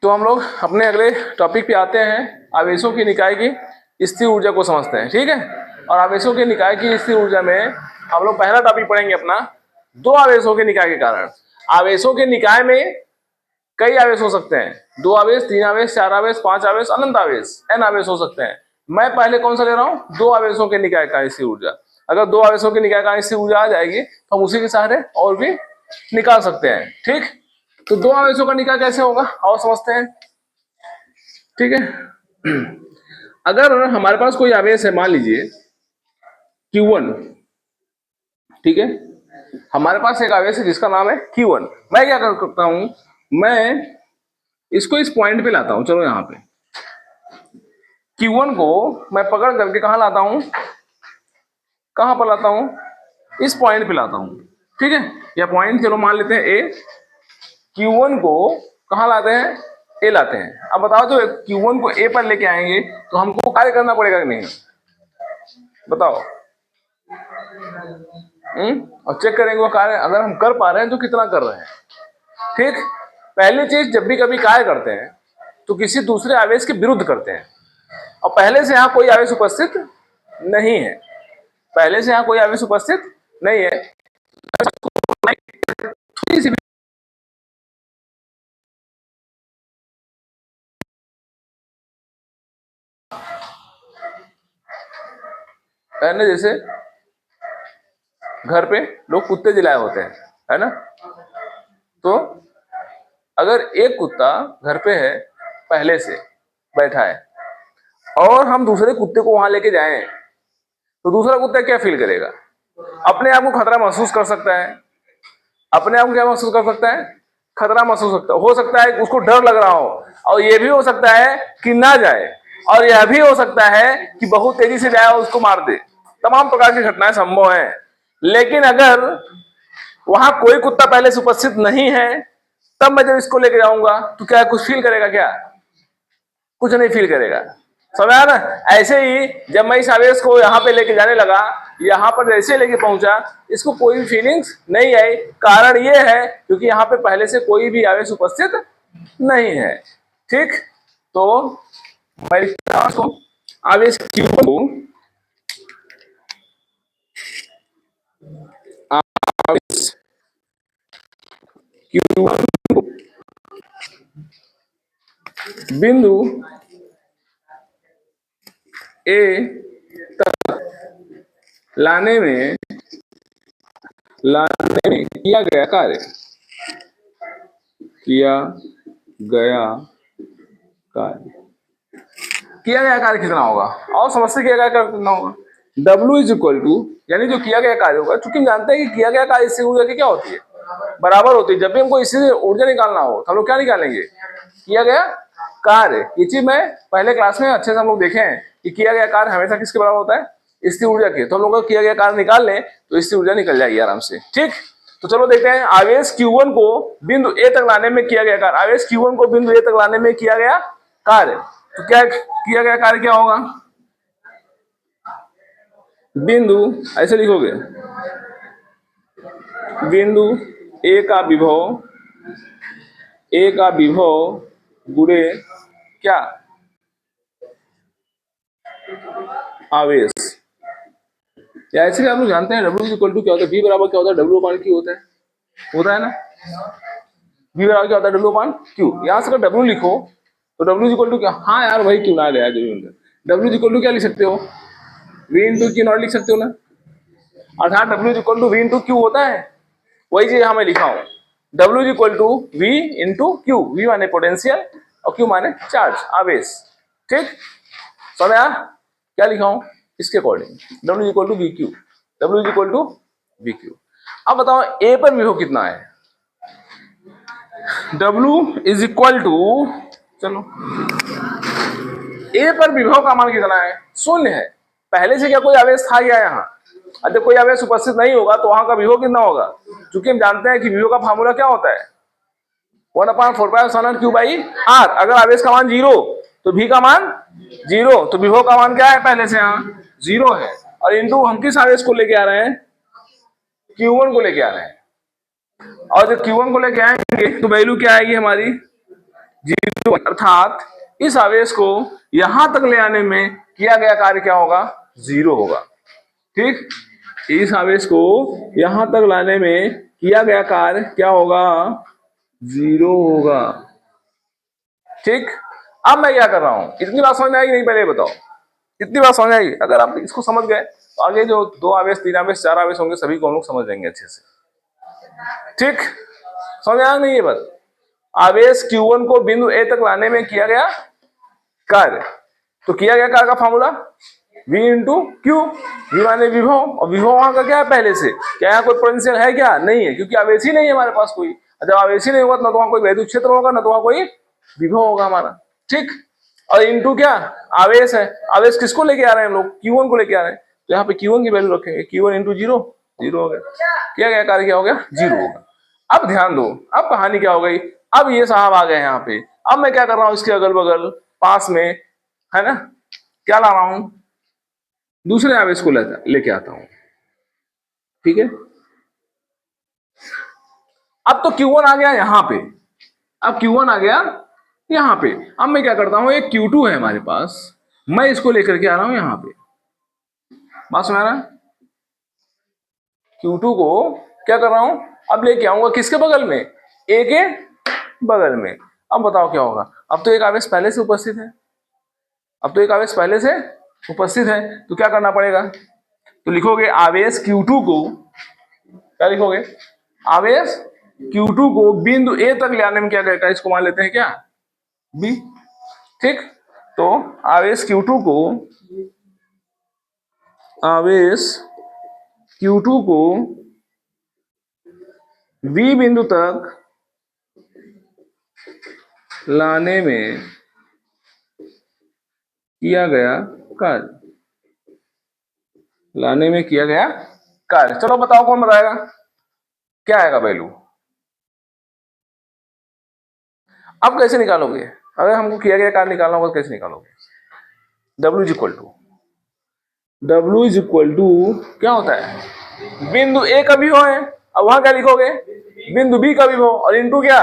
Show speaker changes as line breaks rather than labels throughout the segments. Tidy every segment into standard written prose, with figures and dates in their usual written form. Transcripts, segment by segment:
तो हम लोग अपने अगले टॉपिक पे आते हैं, आवेशों की निकाय की स्थिर ऊर्जा को समझते हैं। ठीक है, और आवेशों के निकाय की स्थिर ऊर्जा में हम लोग पहला टॉपिक पढ़ेंगे अपना, दो आवेशों के निकाय के कारण। आवेशों के निकाय में कई आवेश हो सकते हैं, 2 आवेश, 3 आवेश, 4 आवेश, 5 आवेश, अनंत आवेश, n आवेश हो सकते हैं। मैं पहले कौन सा ले रहा हूं, 2 आवेशों के निकाय का स्थिर ऊर्जा। अगर 2 आवेशों के निकाय का स्थिर ऊर्जा आ जाएगी तो हम उसी के सहारे और भी निकाल सकते हैं। ठीक, तो 2 आवेशों का निकाय कैसे होगा और समझते हैं। ठीक है, अगर हमारे पास कोई आवेश है, मान लीजिए Q1, ठीक है, हमारे पास एक आवेश है जिसका नाम है Q1। मैं क्या करता हूं, मैं इसको इस पॉइंट पे लाता हूं। चलो यहां पे Q1 को मैं पकड़ करके कहां लाता हूं, कहां पर लाता हूं, इस पॉइंट पे लाता हूं। ठीक है, यह पॉइंट चलो मान लेते हैं ए। Q1 को कहां लाते हैं, ए लाते हैं। अब बताओ, जो Q1 को ए पर लेके आएंगे तो हमको कार्य करना पड़ेगा कि नहीं, बताओ। और चेक करेंगे वो कार्य अगर हम कर पा रहे हैं तो कितना कर रहे हैं। ठीक, पहली चीज, जब भी कभी कार्य करते हैं तो किसी दूसरे आवेश के विरुद्ध करते हैं, और पहले से यहाँ कोई आवेश उपस्थित नहीं है, पहले से यहाँ कोई आवेश उपस्थित नहीं है। थोड़ी सी पहले जैसे घर पे लोग कुत्ते जिलाए होते हैं, है ना, तो अगर एक कुत्ता घर पे है, पहले से बैठा है, और हम दूसरे कुत्ते को वहां लेके जाएं, तो दूसरा कुत्ता क्या फील करेगा, अपने आप को खतरा महसूस कर सकता है। अपने आप को क्या महसूस कर सकता है, खतरा महसूस हो सकता है, उसको डर लग रहा हो, और यह भी हो सकता है कि ना जाए, और यह भी हो सकता है कि बहुत तेजी से जाए और उसको मार दे। तमाम प्रकार की घटनाएं संभव हैं। लेकिन अगर वहां कोई कुत्ता पहले से उपस्थित नहीं है, तब मैं जब इसको लेके जाऊंगा तो क्या कुछ फील करेगा, क्या कुछ नहीं फील करेगा। समझ आया ना। ऐसे ही जब मैं इस आवेश को यहाँ पे लेके जाने लगा, यहाँ पर जैसे लेके पहुंचा, इसको कोई भी फीलिंग्स नहीं आई। कारण ये है क्योंकि यहाँ पे पहले से कोई भी आवेश उपस्थित नहीं है। ठीक, तो मैं आवेश Q1 को आवेश Q1 को बिंदु ए तक लाने में किया गया कार्य, किया गया कार्य कितना होगा, और समझते किया गया कार्य कितना होगा। W इज इक्वल टू, यानी जो किया गया कार्य होगा, चूंकि हम जानते हैं कि किया गया कार्य इससे ऊर्जा की क्या होती है, बराबर होती है। जब भी हमको इससे ऊर्जा निकालना हो तो हम लोग क्या निकालेंगे, किया गया कार्य। ये चीज मैं पहले क्लास में अच्छे से हम लोग देखे हैं कि किया गया कार्य हमेशा किसके बराबर होता है, स्थिर ऊर्जा के। तो हम लोग को किया गया कार्य निकाल लें तो स्थिर ऊर्जा निकल जाएगी आराम से। ठीक, तो चलो देखते हैं, आवेश Q1 को बिंदु ए तक लाने में किया गया कार्य, आवेश Q1 को बिंदु ए तक लाने में किया गया कार्य। तो क्या किया गया कार्य क्या होगा, बिंदु ऐसे लिखोगे, बिंदु ए का विभव, ए का विभव गुणे क्या, आवेश। या ऐसे आप लोग जानते हैं W इक्वल टू क्या होता है, V बराबर क्या होता है, W अपान Q होता है ना। V बराबर क्या होता है, W अपान Q। यहाँ से अगर W लिखो तो W इक्वल टू क्या, हाँ यार वही क्यों ना ले यार, W इक्वल टू क्या लिख सकते हो, V इंटू Q नॉट लिख सकते हो ना, अर्थात W equal to V into Q होता है। वही चीज यहाँ मैं लिखा हूँ, W equal to V into Q। V माने पोटेंशियल और Q माने चार्ज, आवेश। ठीक, समझ आया क्या लिखा हूँ, इसके according W equal to V Q, W equal to V Q. अब बताओ A पर विभव कितना है, W इज इक्वल टू, चलो A पर विभव का मान कितना है, शून्य है। पहले से क्या कोई आवेश था क्या यहाँ, अगर कोई आवेश उपस्थित नहीं होगा तो वहां का विभव कितना होगा। क्योंकि हम जानते हैं कि विभव का फार्मूला क्या होता है, 1/4π/Q/R। अगर आवेश का मान 0 तो V का मान 0, तो विभव का मान क्या है, पहले से यहाँ 0 है। और इंटू हम किस आवेश को लेके आ रहे हैं, Q1 को लेके आ रहे हैं। और जब Q1 को लेके आएंगे तो वैल्यू क्या आएगी हमारी 0, अर्थात इस आवेश को यहां तक ले आने में किया गया कार्य क्या होगा 0 होगा। ठीक, इस आवेश को यहां तक लाने में किया गया कार्य क्या होगा 0 होगा। ठीक, अब मैं क्या कर रहा हूं, इतनी बात समझ में आएगी नहीं, पहले बताओ इतनी बात समझ आएगी। अगर आप इसको समझ गए तो आगे जो 2 आवेश 3 आवेश 4 आवेश होंगे सभी को हम लोग समझ लेंगे अच्छे से। ठीक, समझ आया नहीं ये बात। आवेश Q1 को बिंदु A तक लाने में किया गया कार्य, तो किया गया कार्य का formula V into Q, V माने विभव, और विभव वहां का क्या है पहले से, क्या यहाँ कोई पोटेंशियल है क्या, नहीं है, क्योंकि आवेश ही नहीं है हमारे पास कोई। जब आवेश ही नहीं होगा तो ना तो वहां कोई वैद्युत क्षेत्र होगा ना तो वहां कोई विभव होगा हमारा। ठीक, और इंटू क्या आवेश है, आवेश किसको लेके आ रहे हैं हम लोग Q1 को लेके आ रहे हैं, तो यहाँ पे Q1 की वैल्यू रखेंगे, Q1 इंटू 0, 0 हो गया, किया गया कार्य क्या हो गया 0 होगा। अब ध्यान दो, अब कहानी क्या हो गई, अब ये साहब आ गए यहाँ पे, अब मैं क्या कर रहा हूँ इसके अगल बगल पास में, है ना, क्या ला रहा हूं दूसरे आवेश को लेके आता हूं। ठीक है, अब तो Q1 आ गया यहां पे, अब Q1 आ गया यहां पे, अब मैं क्या करता हूं एक Q2 है हमारे पास, मैं इसको लेकर के आ रहा हूं यहां पे, बात सुना रहा, Q2 को क्या कर रहा हूं अब लेके आऊंगा किसके बगल में, A के बगल में। अब बताओ क्या होगा, अब तो एक आवेश पहले से उपस्थित है, अब तो एक आवेश पहले से उपस्थित है, तो क्या करना पड़ेगा, तो लिखोगे आवेश Q2 को, क्या लिखोगे आवेश Q2 को बिंदु A तक ले आने में क्या करेगा, इसको मान लेते हैं क्या B। ठीक, तो आवेश Q2 को, आवेश Q2 को B बिंदु तक लाने में किया गया कार्य, लाने में किया गया कार्य, चलो बताओ कौन बताएगा क्या आएगा वैल्यू। अब कैसे निकालोगे, अगर हमको किया गया कार्य निकालना होगा कैसे निकालोगे, W इज इक्वल टू क्या होता है बिंदु A का विभव है, अब वहां क्या लिखोगे बिंदु B का विभव, और इंटू क्या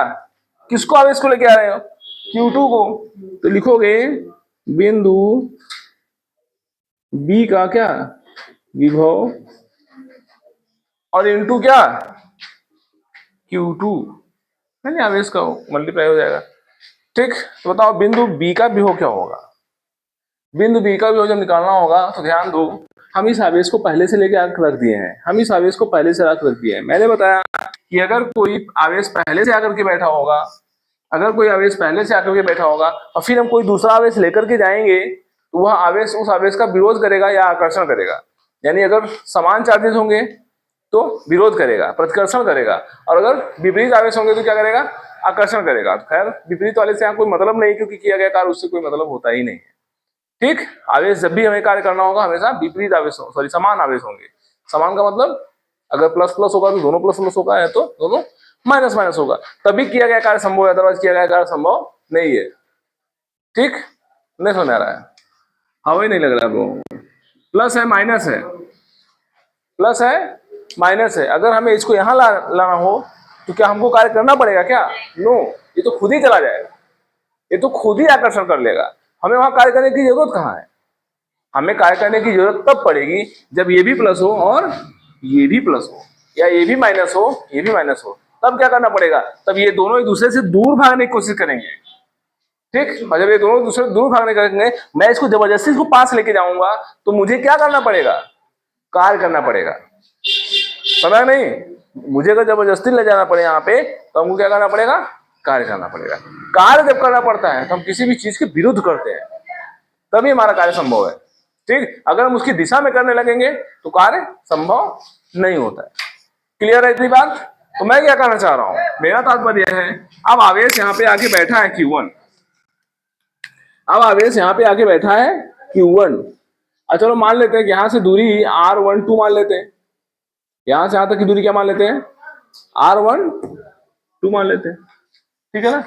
किसको आवेश को लेके आ रहे हो Q2 को, तो लिखोगे बिंदु B का क्या विभव और इंटू क्या Q2, यानी आवेश का मल्टीप्लाई हो जाएगा। ठीक, तो बताओ बिंदु B का विभव क्या होगा, बिंदु B का विभव जब निकालना होगा तो ध्यान दो, हम इस आवेश को पहले से लेके आकर रख दिए हैं, हम इस आवेश को पहले से रख दिए हैं। मैंने बताया कि अगर कोई आवेश पहले से आकर के बैठा होगा, अगर कोई आवेश पहले से आकर के बैठा होगा और फिर हम कोई दूसरा आवेश लेकर के जाएंगे तो वह आवेश उस आवेश का विरोध करेगा या आकर्षण करेगा, यानी अगर समान चार्जेस होंगे तो विरोध करेगा, प्रतिकर्षण करेगा, और अगर विपरीत आवेश होंगे तो क्या करेगा आकर्षण करेगा। खैर विपरीत वाले से यहाँ कोई मतलब नहीं, क्योंकि किया गया कार्य उससे कोई मतलब होता ही नहीं है। ठीक, आवेश जब भी हमें कार्य करना होगा हमेशा विपरीत आवेश सॉरी समान आवेश होंगे, समान का मतलब अगर प्लस प्लस होगा तो दोनों प्लस प्लस होगा, है तो दोनों माइनस माइनस होगा, तभी किया गया कार्य संभव है, अदरवाइज किया गया कार्य संभव नहीं है। ठीक, नहीं समझ आ रहा है, हवा ही नहीं लग रहा है आपको, प्लस है माइनस है, प्लस है माइनस है, अगर हमें इसको यहां लाना हो तो क्या हमको कार्य करना पड़ेगा क्या, नो, ये तो खुद ही चला जाएगा, ये तो खुद ही आकर्षण कर लेगा, हमें वहां कार्य करने की जरूरत कहाँ है, हमें कार्य करने की जरूरत तब पड़ेगी जब ये भी प्लस हो और ये भी प्लस हो, या ये भी माइनस हो ये भी माइनस हो, तब क्या करना पड़ेगा, तब ये दोनों एक दूसरे से दूर भागने की कोशिश करेंगे। ठीक, और जब ये दोनों दूसरे से दूर भागने करेंगे, मैं इसको जबरदस्ती इसको पास लेके जाऊंगा तो मुझे क्या करना पड़ेगा, कार्य करना पड़ेगा, समझा नहीं, मुझे अगर जबरदस्ती ले जाना पड़े यहाँ पे तो हमको क्या करना पड़ेगा, कार्य करना पड़ेगा। कार्य जब करना पड़ता है तो हम किसी भी चीज के विरुद्ध करते हैं, तभी हमारा कार्य संभव है। ठीक, अगर हम उसकी दिशा में करने लगेंगे तो कार्य संभव नहीं होता है। क्लियर है इतनी बात, तो मैं क्या कहना चाह रहा हूं, मेरा तात्पर्य है अब आवेश यहाँ पे आके बैठा है Q1, अब आवेश यहाँ पे आके बैठा है Q1, अच्छा चलो मान लेते हैं कि यहां से दूरी R12 मान लेते हैं, यहां से यहां तक की दूरी क्या मान लेते हैं R12 मान लेते हैं, ठीक है ना,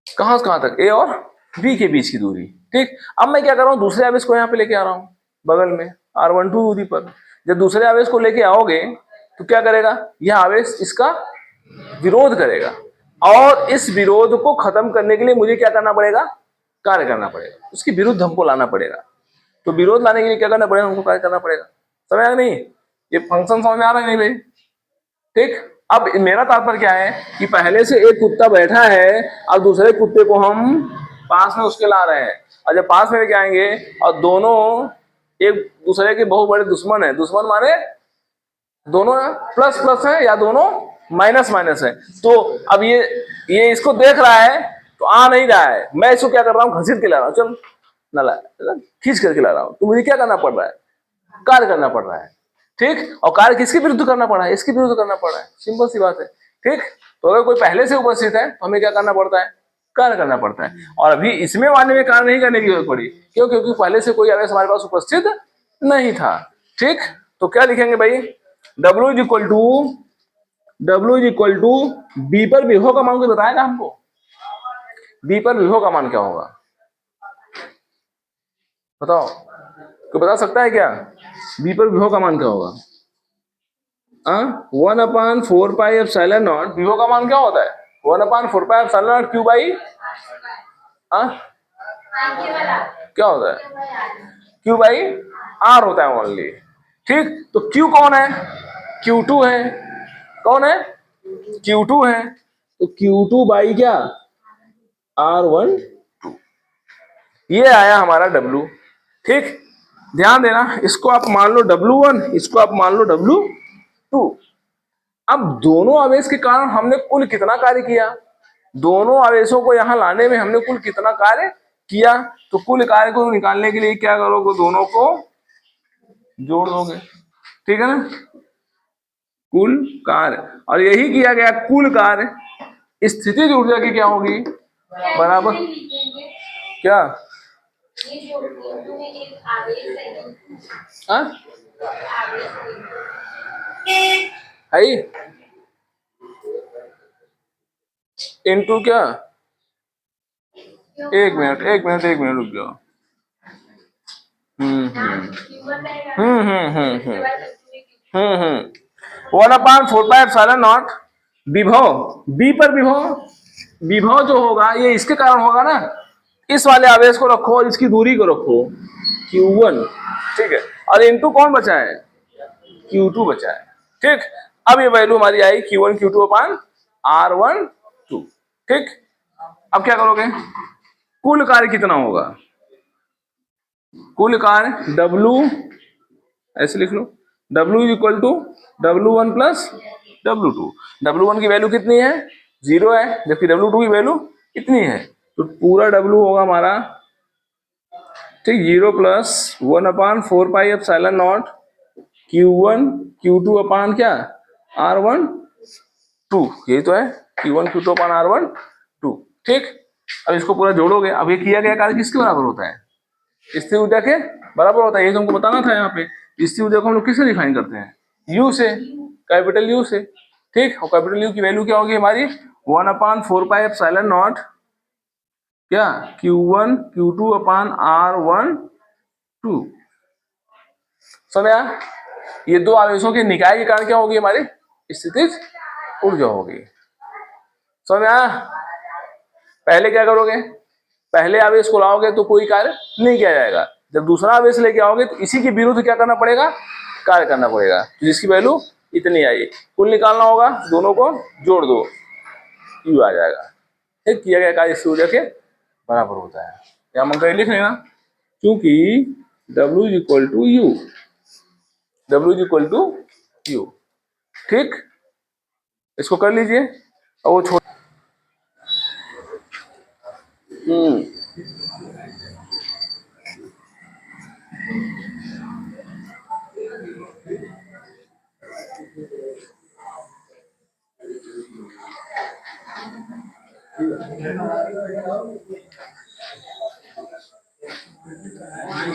कहां से कहां तक A और B के बीच की दूरी। ठीक, अब मैं क्या कर रहा हूं दूसरे आवेश को यहाँ पे लेके आ रहा हूं बगल में R12 दूरी पर, जब दूसरे आवेश को लेके आओगे तो क्या करेगा, यह आवेश इसका विरोध करेगा, और इस विरोध को खत्म करने के लिए मुझे क्या करना पड़ेगा, कार्य करना पड़ेगा, उसके विरुद्ध हमको लाना पड़ेगा। तो विरोध लाने के लिए क्या करना पड़ेगा, हमको कार्य करना पड़ेगा। समझ आया नहीं, ये फंक्शन समझ में आ रहा है नहीं भाई? ठीक, अब मेरा तात्पर्य क्या है कि पहले से एक कुत्ता बैठा है और दूसरे कुत्ते को हम पास में उसके ला रहे हैं, और जब पास में लेके आएंगे और दोनों एक दूसरे के बहुत बड़े दुश्मन है, दुश्मन माने दोनों प्लस प्लस है या दोनों माइनस माइनस है, तो अब ये इसको देख रहा है तो आ नहीं रहा है, मैं इसको क्या कर रहा हूँ, घसीट के ला रहा हूँ, चल नला खींच करके ला रहा हूँ, तो मुझे क्या करना पड़ रहा है, कार्य करना पड़ रहा है। ठीक, और कार्य किसके विरुद्ध करना पड़ा है, इसके विरुद्ध करना पड़ रहा है, सिंपल सी बात है। ठीक, तो अगर कोई पहले से उपस्थित है तो हमें क्या करना पड़ता है, कार्य करना पड़ता है। और अभी इसमें वाले में कार्य नहीं करने की जरूरत पड़ी, क्यों, क्योंकि पहले से कोई आवेश हमारे पास उपस्थित नहीं था। ठीक, तो क्या लिखेंगे भाई, W is equal to B पर विभव का मान कोई बताएगा हमको, बी पर विभव का मान क्या होगा, बताओ, कोई बता सकता है क्या, बी पर विभव का मान क्या होगा? 1/4πε0, विभव का मान क्या होता है, 1/4πε0 क्यू बाई क्या होता है, क्यू बाई आर होता है ओनली। ठीक, तो क्यू कौन है, Q2 है, कौन है, Q2 है, तो Q2 बाई क्या, R1, ये आया हमारा W। ठीक, ध्यान देना, इसको आप मान लो W1, इसको आप मान लो W2। अब दोनों आवेश के कारण हमने कुल कितना कार्य किया, दोनों आवेशों को यहां लाने में हमने कुल कितना कार्य किया, तो कुल कार्य को निकालने के लिए क्या करोगे, दोनों को जोड़ दोगे। ठीक है ना, कुल कार्य, और यही किया गया कुल कार्य स्थितिज ऊर्जा की क्या होगी, बराबर क्या, है इनटू क्या, एक मिनट रुक जाओ। हम्म हम्म हम्म हम्म हम्म हम्म 1/4πε0 विभव, बी पर विभव, विभव जो होगा ये इसके कारण होगा ना, इस वाले आवेश को रखो और इसकी दूरी को रखो Q1। ठीक है, और इनटू कौन बचा है, Q2 बचा है। ठीक, अब ये वैल्यू हमारी आई Q1 Q2 अपान R1 2। ठीक, अब क्या करोगे, कुल कार्य कितना होगा, कुल कार्य W, ऐसे लिख लो, W is equal to W1 plus W2। W1 की वैल्यू कितनी है, 0 है, जबकि W2 की वैल्यू कितनी है, तो पूरा W होगा हमारा, ठीक, 0 प्लस 1/4πε0 Q1 Q2 अपान क्या, R1 2, यही तो है, Q1 Q2 अपान R1 2। ठीक, अब इसको पूरा जोड़ोगे, अब ये किया गया कार्य किसके बराबर होता है, स्थिर ऊर्जा के बराबर होता है, ये तुमको बताना था यहाँ पे। स्थिर ऊर्जा को हम लोग किससे डिफाइन करते हैं, U से, कैपिटल U से। ठीक, और कैपिटल U की वैल्यू क्या होगी हमारी, 1/4πε0 क्या, Q1 Q2 अपान R1 2। समझा, ये दो आवेशों के निकाय के कारण क्या होगी हमारी स्थितिज ऊर्जा होगी। समझा, पहले क्या करोगे, पहले आवेश को लाओगे तो कोई कार्य नहीं किया जाएगा, जब दूसरा आवेश लेके आओगे तो इसी के विरुद्ध क्या करना पड़ेगा, कार्य करना पड़ेगा, तो जिसकी वैल्यू इतनी आई, कुल निकालना होगा, दोनों को जोड़ दो, U आ जाएगा। ठीक, किया गया कार्य स्थिर ऊर्जा के बराबर होता है, यहाँ मंत्र लिख लेना, क्योंकि W is equal to U, W is equal to U। ठीक, इसको कर लीजिए, और वो छोड़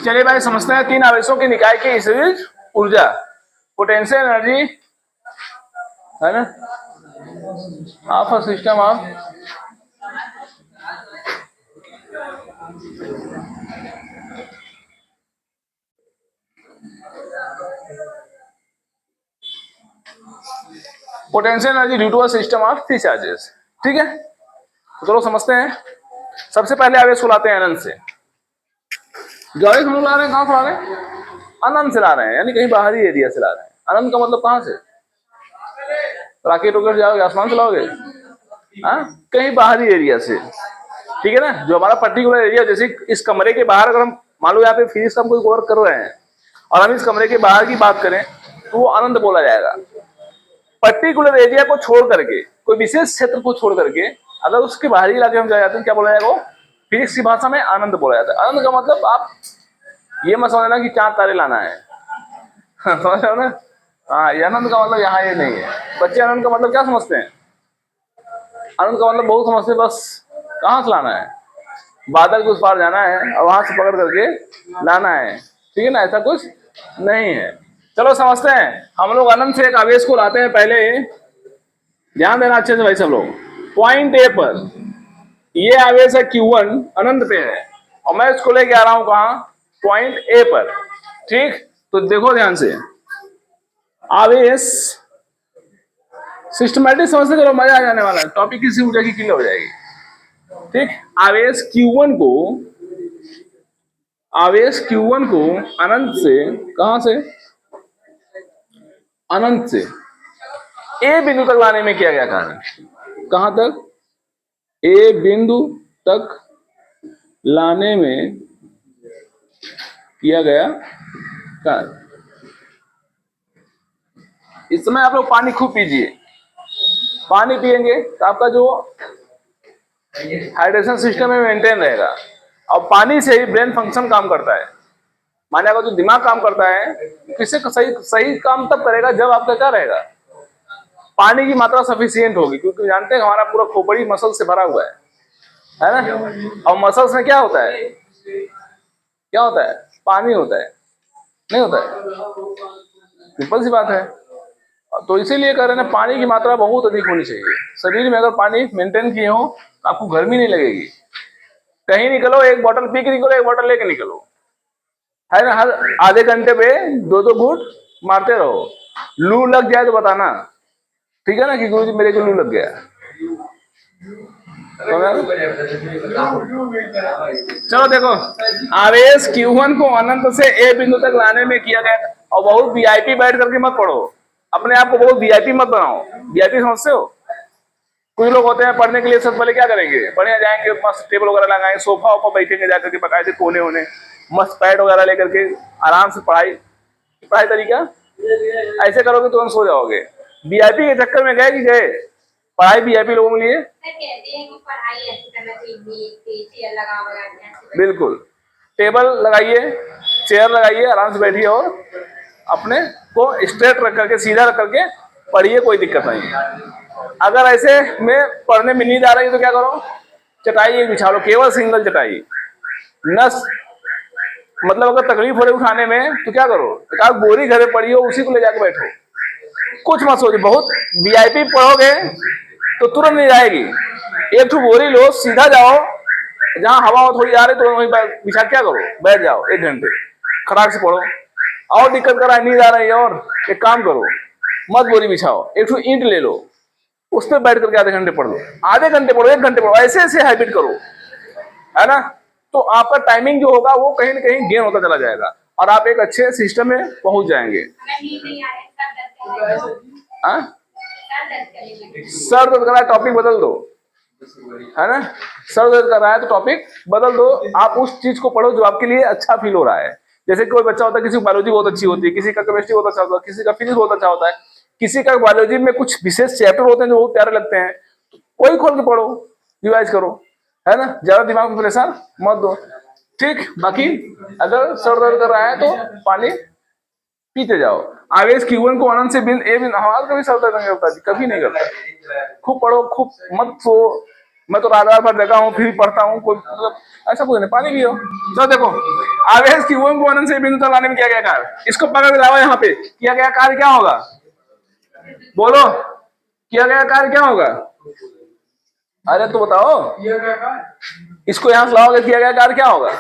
चलिए भाई, समझते हैं तीन आवेशों के निकाय की स्थितिज ऊर्जा, पोटेंशियल एनर्जी है ना, of a system of potential energy due to a system of three charges. ठीक है, तो चलो समझते हैं। सबसे पहले आवेश को लाते हैं अनंत से। जो आवेश हम लोग ला रहे हैं कहां से ला रहे हैं? अनंत से ला रहे हैं, यानी कहीं बाहरी एरिया से ला रहे हैं। अनंत का मतलब कहां से? रॉकेट वॉकेट जाओगे, आसमान से लाओगे? हाँ, कहीं बाहरी एरिया से। ठीक है ना, जो हमारा पर्टिकुलर एरिया, जैसे इस कमरे के बाहर अगर हम मान लो यहाँ पे फिजिक्स का हम कोई वर्क कर रहे हैं और हम इस कमरे के बाहर की बात करें तो वो अनंत बोला जाएगा। पर्टिकुलर एरिया को छोड़ करके, कोई विशेष क्षेत्र को छोड़ करके अगर उसके बाहरी इलाके में जाते हैं क्या बोला जाएगा? वो फिजिक्स की भाषा में आनंद बोला जाता है। आनंद का मतलब आप ये मत समझना कि चांद तारे लाना है समझ रहे हो ना? हाँ, ये आनंद का मतलब यहाँ ये नहीं है। बच्चे आनंद का मतलब क्या समझते हैं? आनंद का मतलब बहुत समझते हैं, बस कहाँ से लाना है? बादल के उस पार जाना है और वहां से पकड़ करके लाना है। ठीक है ना, ऐसा कुछ नहीं है। चलो समझते हैं। हम लोग अनंत से एक आवेश को लाते हैं। पहले ध्यान देना अच्छे से भाई सब लोग। पॉइंट ए पर ये आवेश है Q1, अनंत पे है, और मैं इसको लेके आ रहा हूं कहां? पॉइंट ए पर। ठीक, तो देखो ध्यान से। आवेश सिस्टमैटिक समझते चलो, मजा आ जाने वाला है। टॉपिक किसी ऊर्जा की क्लियर हो जाएगी। ठीक, आवेश Q1 को अनंत से, कहां से? अनंत से ए बिंदु तक लाने में किया गया कार्य। कहां तक? ए बिंदु तक लाने में किया गया कार्य। इस समय आप लोग पानी खूब पीजिए। पानी पिएंगे तो आपका जो हाइड्रेशन सिस्टम है मेंटेन रहेगा, और पानी से ही ब्रेन फंक्शन काम करता है। माने अगर जो दिमाग काम करता है, किससे सही सही काम तब करेगा जब आपका क्या रहेगा? पानी की मात्रा सफिशिएंट होगी, क्योंकि जानते हैं हमारा पूरा खोपड़ी मसल से भरा हुआ है ना? और मसल्स में क्या होता है? क्या होता है? पानी होता है, नहीं होता है? सिंपल सी बात है। तो इसीलिए कह रहे हैं पानी की मात्रा बहुत अधिक होनी चाहिए शरीर में। अगर पानी मेंटेन किए हो तो आपको गर्मी नहीं लगेगी। कहीं निकलो, एक बोतल पी के निकलो, एक बोतल लेके निकलो, है ना? हर आधे घंटे पे 2-2 घूंट मारते रहो। लू लग जाए तो बताना, ठीक है ना, कि गुरुजी मेरे को लू लग गया। चलो देखो, आवेश Q1 को अनंत से ए बिंदु तक लाने में किया गया। और बहुत वीआईपी बैठ करके मत पढ़ो, अपने आप को बहुत वीआईपी मत बनाओ। वीआईपी समझते हो? कुछ लोग होते हैं पढ़ने के लिए सबसे पहले क्या करेंगे? पढ़ने जाएंगे, मस्त टेबल वगैरह लगाएंगे, सोफा ऊपर बैठेंगे जाकर के बकायदे कोने होने, मस्त पैड वगैरह लेकर के आराम से पढ़ाई तरीका। ऐसे करोगे तो हम सो जाओगे। वीआईपी के चक्कर में गए कि गए? पढ़ाई वीआईपी लोगों के लिए बिल्कुल। टेबल लगाइए, चेयर लगाइए, आराम से बैठिए और अपने को स्ट्रेट रख करके, सीधा रख करके पढ़िए, कोई दिक्कत नहीं है। अगर ऐसे में पढ़ने में नींद आ रही है तो क्या करो? चटाई एक बिछा लो, केवल सिंगल चटाई। नस मतलब अगर तकलीफ हो रही उठाने में तो क्या करो? एक बोरी घर में पड़ी हो, उसी को ले जाकर बैठो, कुछ मत सोचो। बहुत वीआईपी पढ़ोगे तो तुरंत नहीं जाएगी। एक तो बोरी लो, सीधा जाओ, जहां हवा थोड़ी आ रही तो वहीं बिछा क्या करो? बैठ जाओ 1 घंटे, खराब से पढ़ो। और दिक्कत कर रहा है, नींद आ रही है, और एक काम करो, मत बोरी बिछाओ, एक तो ईंट ले लो, उस पर बैठ करके आधे घंटे पढ़ लो, आधे घंटे पढ़ो, 1 घंटे पढ़ो, ऐसे ऐसे हैबिट करो, है ना? तो आपका टाइमिंग जो होगा वो कहीं ना कहीं गेन होता चला जाएगा और आप एक अच्छे सिस्टम में पहुंच जाएंगे। सर दर्द कर रहा है, टॉपिक बदल दो, है ना? सर दर्द कर रहा है तो टॉपिक बदल दो। आप उस चीज को पढ़ो जो आपके लिए अच्छा फील हो रहा है। जैसे कोई बच्चा होता है, किसी को बायोलॉजी बहुत अच्छी होती है, किसी का केमिस्ट्री बहुत अच्छा होता है, किसी का फिजिक्स बहुत अच्छा होता है, किसी का बायोलॉजी में कुछ विशेष चैप्टर होते हैं जो बहुत प्यारे लगते हैं, तो वही खोल के पढ़ो, रिवाइज करो, है ना? ज्यादा दिमाग में प्रेशर मत दो। ठीक, बाकी अगर सर दर्द कर रहा है तो पानी पीते जाओ। आवेश Q1 को अनंत से ए बिंदु, हमारा कभी सर दर्द नहीं होता जी, कभी नहीं करता। खूब पढ़ो, खूब मत सो। मैं तो रात भर जगा हूँ, फिर पढ़ता हूँ, कोई मतलब ऐसा कुछ नहीं, पानी पियो। तो देखो, आवेश Q1 को अनंत से बिंदु तक लाने में किया गया कार्य, इसको पकड़ के लाओ। यहाँ पे किया गया कार्य क्या होगा? बोलो, किया गया कार्य क्या होगा? अरे तो बताओ, इसको यहाँ से लाओगे, किया गया कार्य क्या होगा?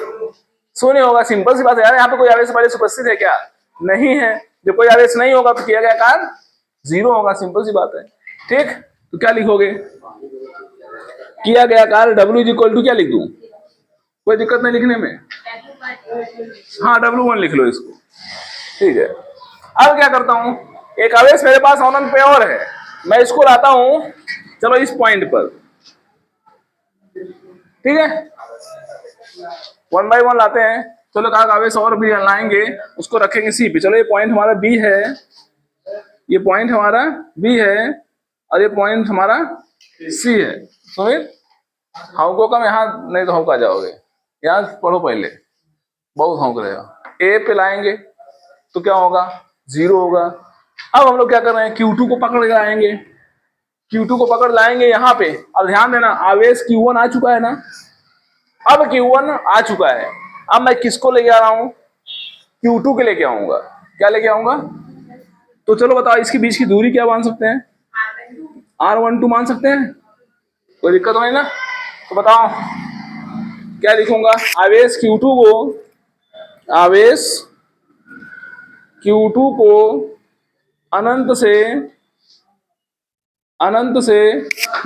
शून्य होगा। सिंपल सी बात है यार। यहाँ पे कोई आवेश पहले से उपस्थित है क्या? नहीं है। जब कोई आवेश नहीं होगा तो किया गया कार्य 0 होगा। सिंपल सी बात है। ठीक, तो क्या लिखोगे? किया गया कार्य W इज इक्वल टू क्या लिख दूं? कोई दिक्कत नहीं लिखने में? हाँ W1 लिख लो इसको। ठीक है, अब क्या करता हूं, एक आवेश मेरे पास अनंत पे और है, मैं इसको लाता हूं, चलो इस पॉइंट पर, ठीक है, वन बाय वन लाते हैं। चलो कहा आवेश और भी लाएंगे, उसको रखेंगे सी पे। चलो ये पॉइंट हमारा बी है, ये पॉइंट हमारा बी है, और ये पॉइंट हमारा सी है। सुमित, हाउ कम यहाँ नहीं तो हाउ आ जाओगे, यहाँ पढ़ो पहले, बहुत हौक रहे हो। ए पे लाएंगे तो क्या होगा? 0 होगा। अब हम लोग क्या कर रहे हैं, Q2 को पकड़ के लाएंगे, Q2 को पकड़ लाएंगे यहाँ पे। अब ध्यान देना, आवेश Q1 आ चुका है ना, अब Q1 आ चुका है, अब मैं किसको लेके आ रहा हूँ? Q2 के लेके आऊंगा। क्या लेके आऊंगा? तो चलो बताओ, इसके बीच की दूरी क्या मान सकते हैं? R12 मान सकते हैं? कोई दिक्कत नहीं ना? तो बताओ क्या लिखूंगा? आवेश Q2 को अनंत से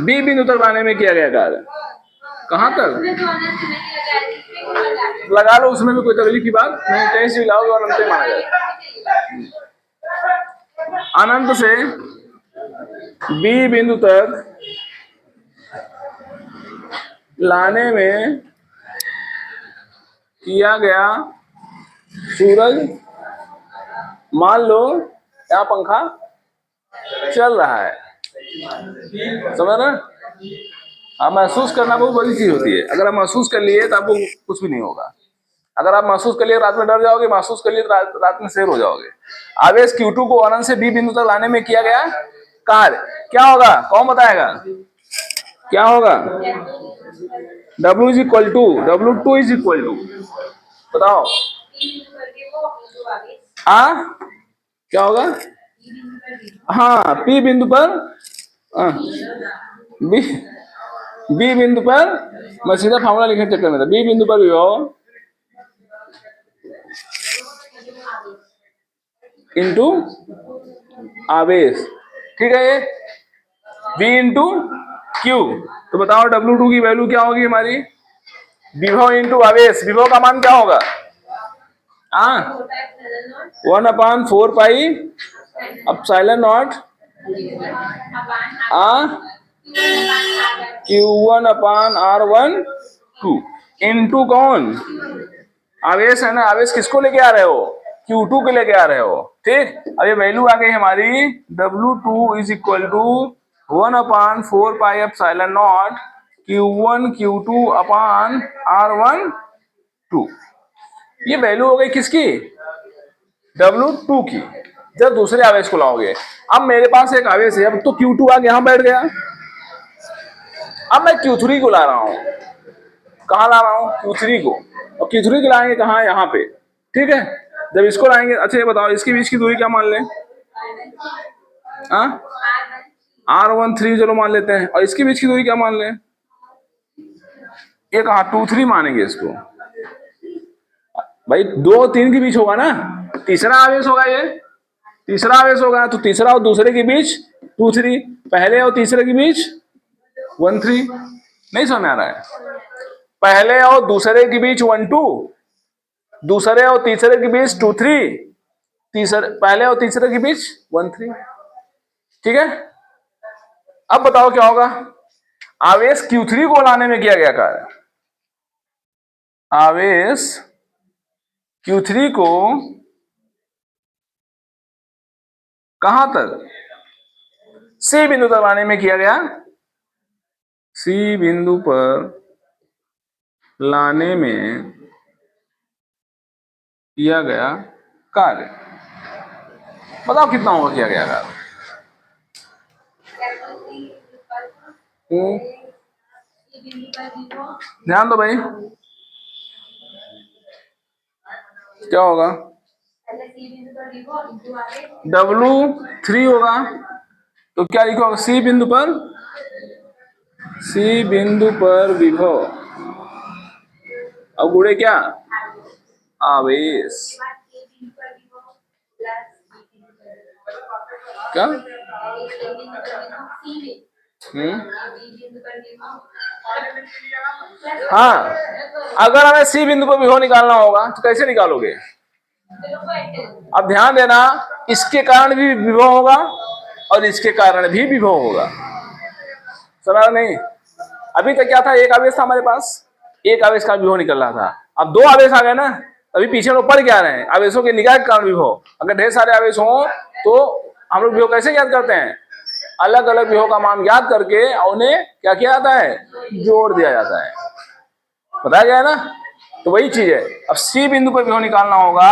B बिंदु तक लाने में किया गया कार्य। कहां तक लगा लो, उसमें भी कोई तकलीफ की बात नहीं, कहीं से भी लाओगे और अनंत माना जाए। अनंत से B बिंदु तक लाने में किया गया सूरज, मान लो यहाँ पंखा चल रहा है, समझ रहे? हाँ, महसूस करना बहुत बड़ी चीज होती है। अगर आप महसूस कर लिए तो आपको कुछ भी नहीं होगा। अगर आप महसूस कर लिए रात में डर जाओगे, महसूस कर लिए तो रात में शेर हो जाओगे। आवेश Q2 को अनंत से B बिंदु तक लाने में किया गया कार्य क्या होगा? कौन बताएगा क्या होगा? W is equal to W2 is equal to, बताओ क्या होगा? हाँ, P बिंदु पर, बी बिंदु पर, मैं सीधा फॉर्मूला लिखने चक्कर में था, B बिंदु पर विभव इंटू आवेश, ठीक है, ये V इंटू Q। तो बताओ W2 की वैल्यू क्या होगी हमारी? विभव इंटू आवेश, विभव का मान क्या होगा? 1/4 pi epsilon not Q1/R12 into कौन? आवेश है ना, आवेश किसको लेके आ रहे हो? Q2 के लेके आ रहे हो, ठीक। अब ये वैल्यू आ गई हमारी W2 is equal to 1/4 pi epsilon naught Q1 Q2/R12। ये वैल्यू हो गई किसकी? W2 की। जब दूसरे आवेश को लाओगे, अब मेरे पास एक आवेश है, अब तो Q2 आके यहां बैठ गया, अब मैं Q3 को ला रहा हूं। कहां ला रहा हूं? Q3 को। और Q3 को लाएंगे कहां? यहां पे, ठीक है। जब इसको लाएंगे, अच्छा ये बताओ इसके बीच की दूरी क्या मान लें? R13 चलो मान लेते हैं, और इसके बीच की दूरी क्या मान लें? ये कहा 2-3 मानेंगे इसको। भाई 2 और 3 के बीच होगा ना, तीसरा आवेश होगा ये, तीसरा आवेश होगा, तो तीसरा और दूसरे के बीच 2-3, पहले और तीसरे के बीच 1-3। नहीं समझ आ रहा है? पहले और दूसरे के बीच 1-2, दूसरे और तीसरे के बीच 2-3, तीसरे पहले और तीसरे के बीच 1-3, ठीक है। अब बताओ क्या होगा? आवेश Q3 को लाने में किया गया कार्य, आवेश Q3 को कहां तक? C बिंदु तक लाने में किया गया, C बिंदु पर लाने में किया गया कार्य। बताओ कितना होगा किया गया कार्य? ध्यान दो भाई, क्या होगा? W3 होगा, तो क्या लिखोगे? C बिंदु पर विभव, अब गुणे क्या? आवेश। क्या? हम्म, हाँ, अगर हमें सी बिंदु पर विभव निकालना होगा तो कैसे निकालोगे? अब ध्यान देना, इसके कारण भी विभव होगा और इसके कारण भी विभव होगा। समझ नहीं? अभी तक क्या था, एक आवेश था हमारे पास, एक आवेश का विभव निकल रहा था। अब दो आवेश आ गए ना, अभी पीछे लोग पढ़ क्या रहे हैं, आवेशों के निकाय के कारण विभव। अगर ढेर सारे आवेश हों तो हम लोग विभव कैसे ज्ञात करते हैं? अलग अलग विभव का मान ज्ञात करके उन्हें क्या किया जाता है? जोड़ दिया जाता है। बताया गया है ना? तो वही चीज है। अब सी बिंदु पर विभव निकालना होगा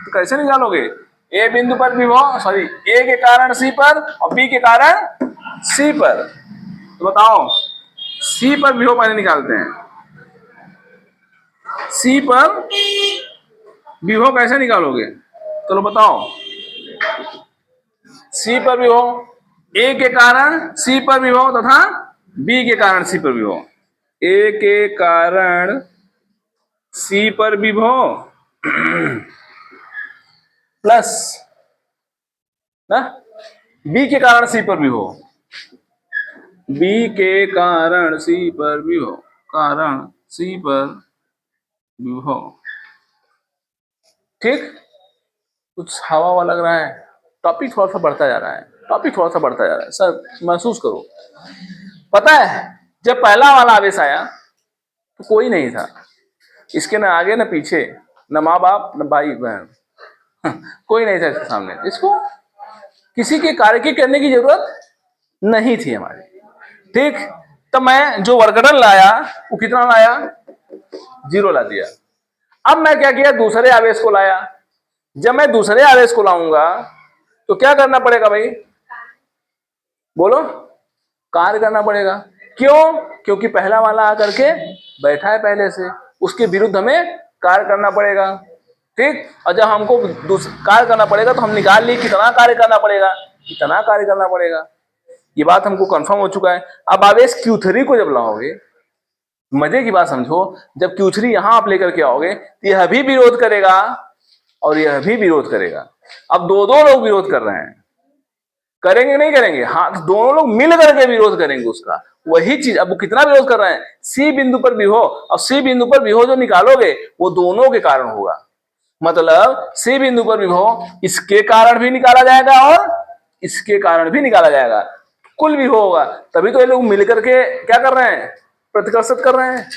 तो कैसे निकालोगे? ए बिंदु पर विभव, सॉरी, ए के कारण सी पर और बी के कारण सी पर। तो बताओ, सी पर विभव पहले निकालते हैं। सी पर विभव कैसे निकालोगे? चलो बताओ। सी पर विभव, ए के कारण सी पर विभव तथा बी के कारण सी पर विभव। ए के कारण सी पर विभव प्लस ना बी के कारण सी पर विभव, बी के कारण सी पर विभव, कारण सी पर विभव। ठीक, कुछ हवा हवा लग रहा है, टॉपिक थोड़ा सा बढ़ता जा रहा है, टॉपिक थोड़ा सा बढ़ता जा रहा है सर, महसूस करो। पता है, जब पहला वाला आवेश आया तो कोई नहीं था, इसके न आगे न पीछे, न माँ बाप न भाई बहन, कोई नहीं था इसके सामने, इसको किसी के कार्य की करने की जरूरत नहीं थी हमारी। ठीक, तो मैं जो वर्गडन लाया वो कितना लाया? 0 ला दिया। अब मैं क्या किया? दूसरे आवेश को लाया। जब मैं दूसरे आवेश को लाऊंगा तो क्या करना पड़ेगा भाई? बोलो, कार्य करना पड़ेगा। क्यों? क्योंकि पहला वाला आकर के बैठा है पहले से, उसके विरुद्ध हमें कार्य करना पड़ेगा। ठीक, और जब हमको कार्य करना पड़ेगा तो हम निकाल लिए कितना कार्य करना पड़ेगा, कितना कार्य करना पड़ेगा। ये बात हमको कंफर्म हो चुका है। अब आवेश Q3 को जब लाओगे, मजे की बात समझो, जब Q3 यहां आप लेकर के आओगे तो यह भी विरोध करेगा और यह भी विरोध करेगा। अब दो दो लोग विरोध कर रहे हैं, करेंगे नहीं करेंगे? हाँ, तो दोनों लोग मिल करके विरोध करेंगे उसका। वही चीज, अब वो कितना विरोध कर रहे हैं? सी बिंदु पर विभव, और सी बिंदु पर विभव जो निकालोगे वो दोनों के कारण होगा। मतलब सी बिंदु पर विभव इसके कारण भी निकाला जाएगा और इसके कारण भी निकाला जाएगा, कुल विभव होगा। तभी तो ये लोग मिलकर के क्या कर रहे हैं? प्रतिकर्षित कर रहे हैं।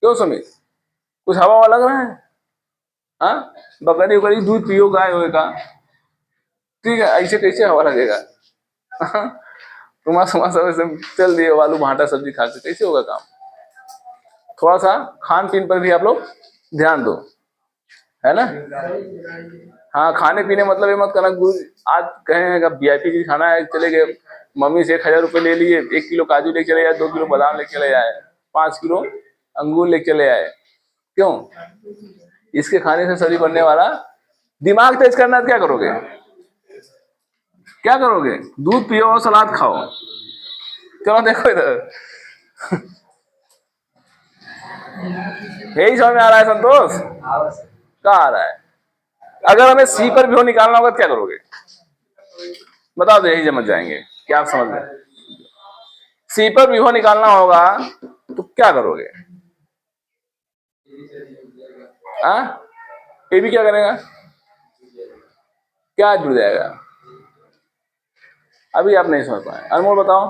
क्यों सुमित, कुछ हवा हवा लग रहा है? हाँ, बकरी उकरी दूध पियो, गाय होगा, ठीक है, ऐसे कैसे हवा लगेगा? तुम्हारा समाज सब चल दिए, आलू भाटा सब्जी खा के कैसे होगा काम? थोड़ा सा खान पीन पर भी आप लोग ध्यान दो, है ना? हाँ, खाने पीने मतलब ये मत करना गुरु आज कहें VIP चीज खाना है, चले गए मम्मी से 1000 रुपये ले लिए, 1 किलो काजू लेके चले आए, 2 किलो बादाम लेके चले आए, 5 किलो अंगूर लेके चले आए। क्यों? इसके खाने से शरीर बनने वाला, दिमाग तेज करना है, क्या करोगे? क्या करोगे? दूध पियो और सलाद खाओ। चलो देखो इधर, यही समझ में आ रहा है संतोष? कहाँ आ रहा है? अगर हमें सी पर विभव निकालना होगा तो क्या करोगे? बताओ तो यही समझ जाएंगे। क्या आप समझ गए? सी पर विभव निकालना होगा तो क्या करोगे? हाँ, ये भी क्या करेगा? क्या जुड़ जाएगा? अभी आप नहीं समझ पाए। अनमोल बताओ।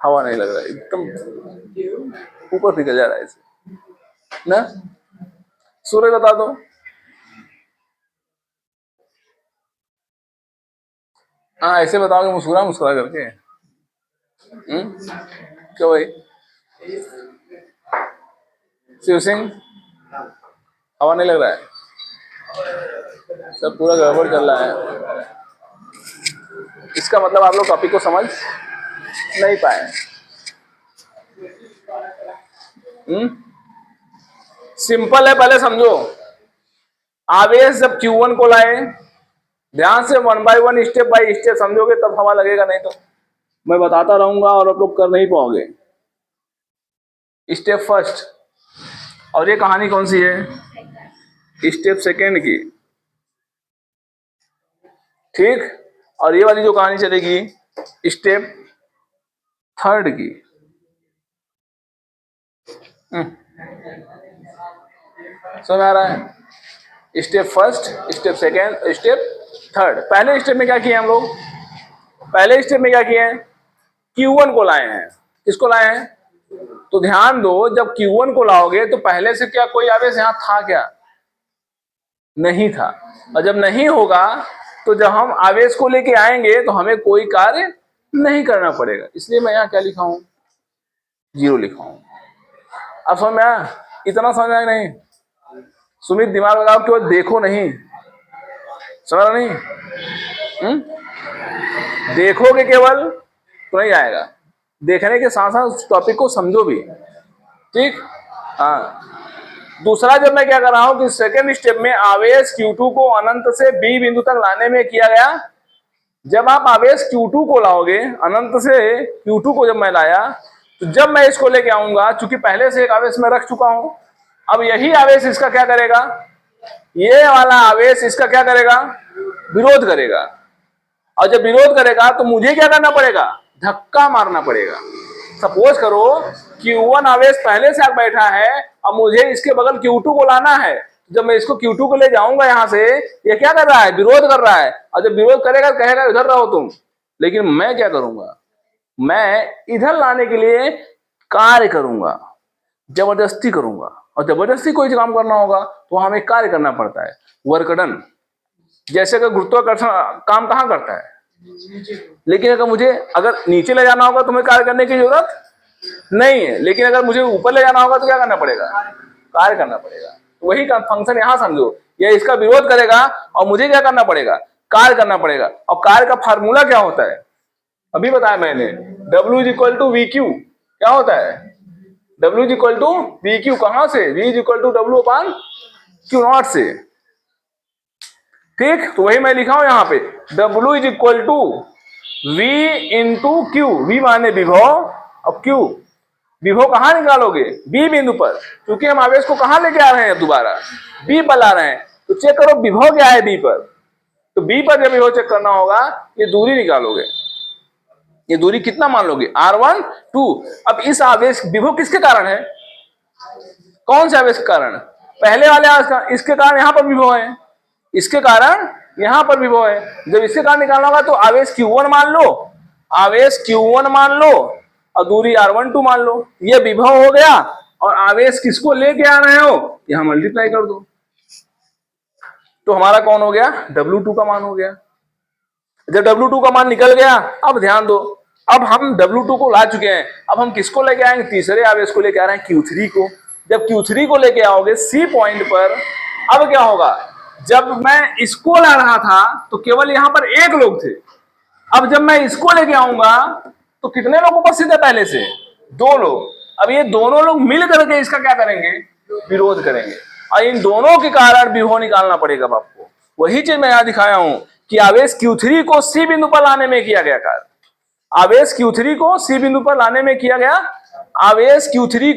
हवा नहीं लग रहा है, एकदम ऊपर निकल जा रहा है इसे ना। सूर्य बता दो। हाँ, ऐसे बताओगे मुस्कुरा मुस्कुरा करके। क्यों भाई? शिव सिंह, हवा नहीं लग रहा है? सब पूरा गड़बड़ चल रहा है। इसका मतलब आप लोग टॉपिक को समझ नहीं पाए। सिंपल है, पहले समझो। आवेश जब Q1 को लाए, ध्यान से 1 बाय 1 स्टेप बाय स्टेप समझोगे तब हवा लगेगा, नहीं तो मैं बताता रहूंगा और आप लोग कर नहीं पाओगे। स्टेप फर्स्ट, और ये कहानी कौन सी है? स्टेप सेकेंड की। ठीक। और ये वाली जो कहानी चलेगी स्टेप थर्ड की। समझ आ रहा है? Step first, step second, step third. पहले स्टेप में क्या किए हम लोग? पहले स्टेप में क्या किए हैं? Q1 को लाए हैं। किसको लाए हैं? तो ध्यान दो, जब Q1 को लाओगे तो पहले से क्या कोई आवेश यहां था क्या? नहीं था। और जब नहीं होगा तो जब हम आवेश को लेके आएंगे तो हमें कोई कार्य नहीं करना पड़ेगा। इसलिए मैं यहां क्या लिखा हूं? 0 लिखा हूं। अब समझ में आया? इतना समझ आया नहीं? सुमित दिमाग लगाओ, केवल देखो नहीं। समझ रहा नहीं? देखोगे केवल तो नहीं आएगा, देखने के साथ साथ उस टॉपिक को समझो भी। ठीक। हाँ। दूसरा जब मैं क्या कर रहा हूं कि सेकेंड स्टेप में आवेश Q2 को अनंत से B बिंदु तक लाने में किया गया। जब आप आवेश Q2 को लाओगे, अनंत से Q2 को जब मैं लाया, तो जब मैं इसको लेके आऊंगा, चूंकि पहले से एक आवेश मैं रख चुका हूं, अब यही आवेश इसका क्या करेगा? ये वाला आवेश इसका क्या करेगा? विरोध करेगा। और जब विरोध करेगा तो मुझे क्या करना पड़ेगा? धक्का मारना पड़ेगा। सपोज करो Q1 आवेश पहले से बैठा है, अब मुझे इसके बगल Q2 को लाना है। जब मैं इसको Q2 को ले जाऊंगा यहां से, ये क्या कर रहा है? विरोध कर रहा है। और जब विरोध करेगा कहेगा इधर रहो तुम। लेकिन मैं क्या करूंगा? मैं इधर लाने के लिए कार्य करूंगा, जबरदस्ती करूंगा। और जबरदस्ती कोई काम करना होगा तो हमें कार्य करना पड़ता है, वर्क डन। जैसे कि गुरुत्वाकर्षण काम कहाँ करता है? लेकिन अगर नीचे ले जाना होगा तो हमें कार्य करने की जरूरत नहीं है। लेकिन अगर मुझे ऊपर ले जाना होगा तो क्या करना पड़ेगा? कार्य करना पड़ेगा। वही फंक्शन यहां समझो, ये इसका विरोध करेगा और मुझे क्या करना पड़ेगा? कार्य करना पड़ेगा। और कार्य का फार्मूला क्या होता है? अभी बताया मैंने, W is equal to V Q. क्या होता है? W is equal to V Q. कहां से? V is equal to W upon Q naught से। ठीक। तो वही मैं लिखा हूं यहां पे, W is equal to V into Q. V माने विभव, अब Q विभव कहां निकालोगे? B बिंदु पर। क्योंकि हम आवेश को कहां लेके आ रहे हैं? दोबारा B पर ला रहे हैं। तो चेक करो विभव क्या है B पर। तो B पर जब विभव चेक करना होगा, ये दूरी निकालोगे। ये दूरी कितना मान लोगे? R1 2। अब इस आवेश विभव किसके कारण है? कौन से आवेश के कारण? पहले वाले आवेश का। इसके कारण यहां पर विभव है, इसके कारण यहां पर विभव है। जब इसके कारण निकालना होगा तो आवेश Q1 मान लो, आवेश Q1 मान लो और दूरी R12 मान लो। ये विभव हो गया। और आवेश किसको लेके आ रहे हो? यहां मल्टीप्लाई कर दो। तो हमारा कौन हो गया? W2 का मान हो गया। जब W2 का मान निकल गया, अब ध्यान दो, अब हम W2 को ला चुके हैं। अब हम किसको लेके आएंगे? तीसरे आवेश को लेके आ रहे हैं, Q3 को। जब Q3 को लेके आओगे C पॉइंट पर, अब क्या होगा? जब मैं इसको ला रहा था तो केवल यहां पर एक लोग थे। अब जब मैं इसको लेके आऊंगा तो कितने लोग उपस्थित है? पहले से 2 लोग। अब ये दोनों लोग मिल करके इसका क्या करेंगे? विरोध करेंगे। और इन दोनों के कारण विभव निकालना पड़ेगा आपको। वही चीज मैं यहां दिखाया हूं कि आवेश Q3 को C बिंदु पर लाने में किया गया कार्य। आवेश Q3 को C बिंदु पर लाने में किया गया। आवेश Q3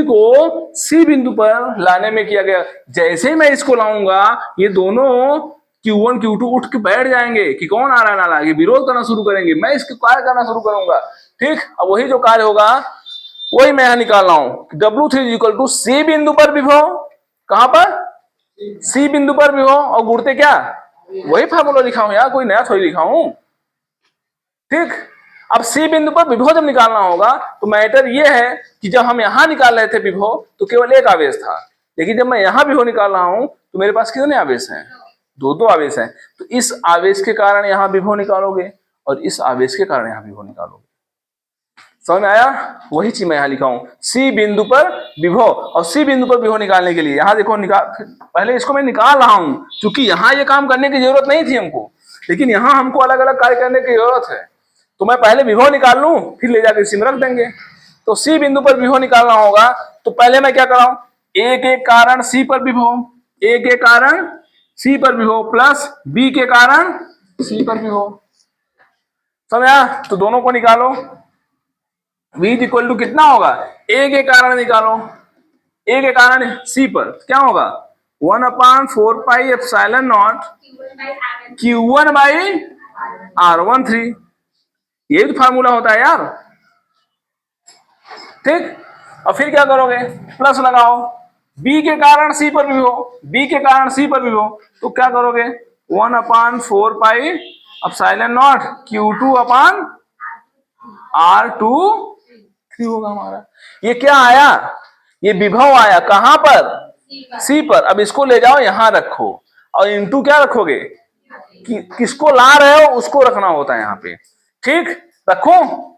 को C बिंदु पर लाने में किया गया। जैसे ही मैं इसको लाऊंगा, ये दोनों Q1 Q2 उठ के बैठ जाएंगे कि कौन आ रहा है नाला, ये विरोध करना शुरू करेंगे। मैं इसके कार्य करना शुरू करूंगा। ठीक। अब वही जो कार्य होगा वही मैं यहां निकाल रहा हूं। W3 इक्वल टू C बिंदु पर विभव। कहां पर? C बिंदु पर विभव। और गुणते क्या? वही फार्मूला लिखा हूं यार, कोई नया थोड़ी लिखा हूं। ठीक। अब C बिंदु पर विभव जब निकालना होगा तो मैटर ये है कि जब हम यहां निकाल रहे थे विभव तो केवल एक आवेश था। लेकिन जब मैं यहां विभव निकाल रहा हूं तो मेरे पास कितने आवेश हैं? 2 आवेश हैं। तो इस आवेश के कारण यहां विभव निकालोगे और इस आवेश के कारण यहां विभव निकालोगे। समझ में आया? वही चीज मैं यहां लिखा हूं, C बिंदु पर विभव। और C बिंदु पर विभव निकालने के लिए यहां देखो, पहले इसको मैं निकाल रहा हूं क्योंकि यहां ये काम करने की जरूरत नहीं थी हमको, लेकिन यहां हमको अलग अलग कार्य करने की जरूरत है। तो मैं पहले विभव निकाल लूं, फिर ले जाकर इसी में रख देंगे। तो C बिंदु पर विभव निकालना होगा तो पहले मैं क्या कर रहा हूं? A के कारण C पर विभव, A के कारण C पर विभव प्लस B के कारण C पर विभव। समझा? तो दोनों को निकालो। V इक्वल टू कितना होगा? A के कारण निकालो, A के कारण C पर क्या होगा? 1/4πε0 Q1/R13। ये भी फार्मूला होता है यार, ठीक। और फिर क्या करोगे, प्लस लगाओ, बी के कारण सी पर भी हो, बी के कारण सी पर भी हो, तो क्या करोगे 1/4πε0 Q2/R23 होगा हमारा। ये क्या आया, ये विभव आया कहां पर, सी पर। अब इसको ले जाओ यहां रखो, और इंटू क्या रखोगे, किसको ला रहे हो उसको रखना होता है यहाँ पे, ठीक। रखो,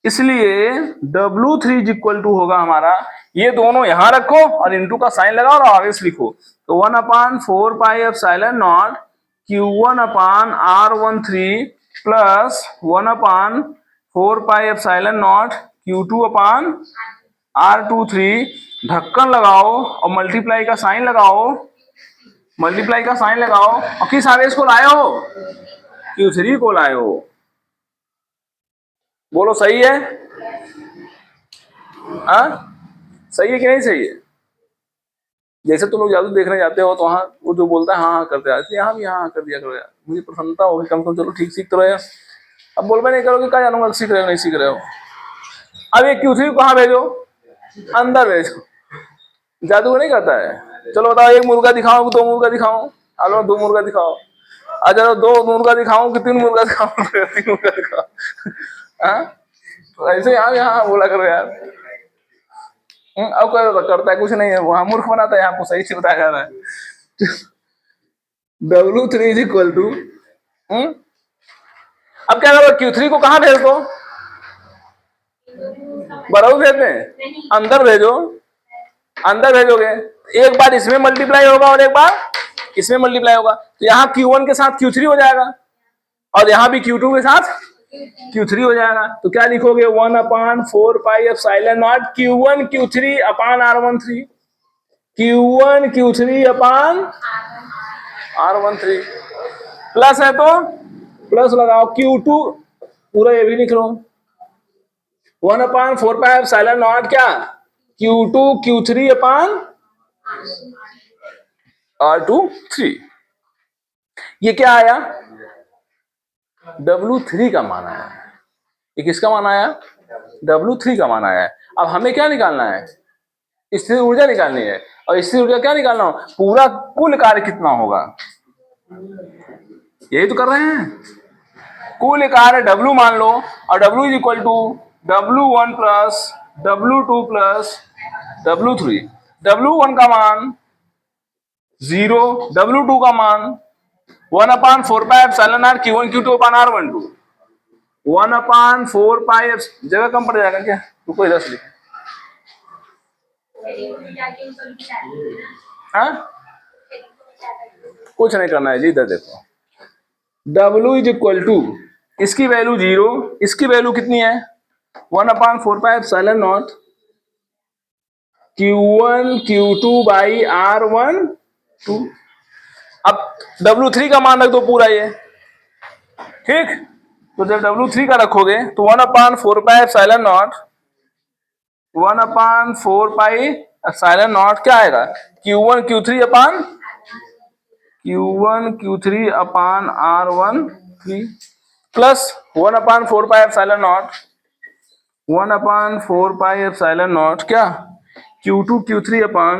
इसलिए W3 इज इक्वल टू होगा हमारा, ये दोनों यहां रखो और इंटू का साइन लगाओ और आगे से लिखो, तो 1/4πε0 Q1/R13 प्लस 1/4πε0 Q2/R23, ढक्कन लगाओ और मल्टीप्लाई का साइन लगाओ, मल्टीप्लाई का साइन लगाओ, और किस आवेश को लाए हो, Q3 को लाए हो। बोलो सही है, सही है कि नहीं सही है। जैसे तुम लोग जादू देखने जाते हो तो वहां वो जो बोलता है हाँ हाँ करते आते, यहाँ भी हाँ कर दिया करो यार, मुझे प्रसन्नता होगी, कम से कम चलो ठीक सीख तो रहे। अब बोलबे नहीं करोगे, क्या जानूंगा सीख रहे हो नहीं सीख रहे हो। अब ये Q3 को कहाँ भेजो, अंदर भेजो, जादू नहीं करता है। चलो बताओ, एक मुर्गा दिखाओ, दो मुर्गा दिखाओ, आलो 2 मुर्गा दिखाओ, अच्छा 2 मुर्गा दिखाऊं कि 3 मुर्गा दिखाऊं, 3 मुर्गा दिखाओ, तो ऐसे यहाँ बोला करो यार। अब करता है कुछ नहीं है, वहां मूर्ख बनाता है, आपको सही से बताया जा रहा है। W3 इज इक्वल टू, अब क्या करो, Q3 को कहां भेज दो, बराबर भेज दें, अंदर भेजो, अंदर भेजोगे, एक बार इसमें मल्टीप्लाई होगा और एक बार इसमें मल्टीप्लाई होगा, तो यहाँ Q1 के साथ Q3 हो जाएगा और यहाँ भी Q2 के साथ Q3 हो जाएगा। तो क्या लिखोगे 1/4πε0 Q1 Q3 अपान R13, Q1 Q3 अपान R13, प्लस है तो प्लस लगाओ, Q2 पूरा ये भी लिख लो, 1/4πε0 क्या Q2 Q3 अपान R23। ये क्या आया, W3 का मान आया, ये किसका मान आया, W3 का मान आया है। अब हमें क्या निकालना है, स्थिर ऊर्जा निकालनी है, और स्थिर ऊर्जा क्या निकालना हो, पूरा कुल कार्य कितना होगा, यही तो कर रहे हैं। कुल कार्य W मान लो, और W is equal to W1 plus W2 plus W3। W1 का मान 0, W2 का मान 1/4πε0 Q1 Q2 अपान R12, 1/4π, जगह कम पड़ जाएगा क्या, रुको इधर से लिखें, कुछ नहीं करना है जी, इधर देखो, W इज इक्वल टू, इसकी वैल्यू 0, इसकी वैल्यू कितनी है 1/4πε0 Q1 Q2 बाई R12। अब W3 का मान रख दो पूरा ये, ठीक। तो जब W3 का रखोगे तो 1/4πε0 क्या आएगा, Q1 Q3 अपान R13 प्लस 1/4πε0 क्या Q2 Q3 अपान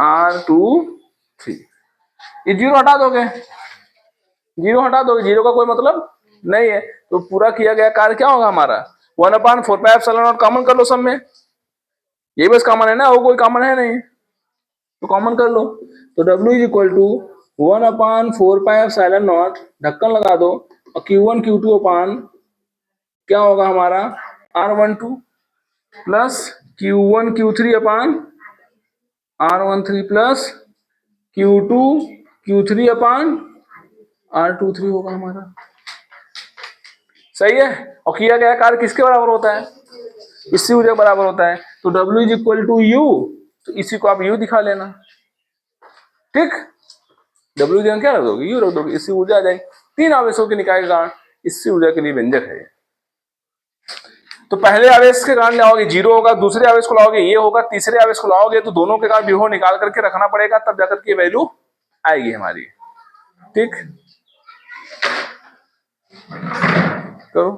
R23। ये जीरो हटा दोगे, जीरो हटा दोगे, जीरो का कोई मतलब नहीं है, तो पूरा किया गया कार्य क्या होगा हमारा 1/4πε0 कॉमन कर लो सब में, ये बस कॉमन है ना, वो कोई कॉमन है नहीं, तो कॉमन कर लो, तो W इज इक्वल टू 1/4πε0, ढक्कन लगा दो, और Q1 Q2 अपान क्या होगा हमारा R12 प्लस Q1 Q3 अपान R13 प्लस Q2 Q3 अपान R23 होगा हमारा, सही है। और किया गया कार्य किसके बराबर होता है, इससे ऊर्जा बराबर होता है, तो W is equal to U, तो इसी को आप U दिखा लेना, ठीक। W जगह क्या रख दोगे, U रख दोगे, इससे ऊर्जा आ जाएगी। 3 आवेशों के निकाय का कारण इससे ऊर्जा के लिए व्यंजक है। तो पहले आवेश के कारण लाओगे 0 होगा, दूसरे आवेश को लाओगे ये होगा, तीसरे आवेश को लाओगे तो दोनों के कारण विभव निकाल करके रखना पड़ेगा, तब जाकर के वैल्यू आएगी हमारी। ठीक, करो।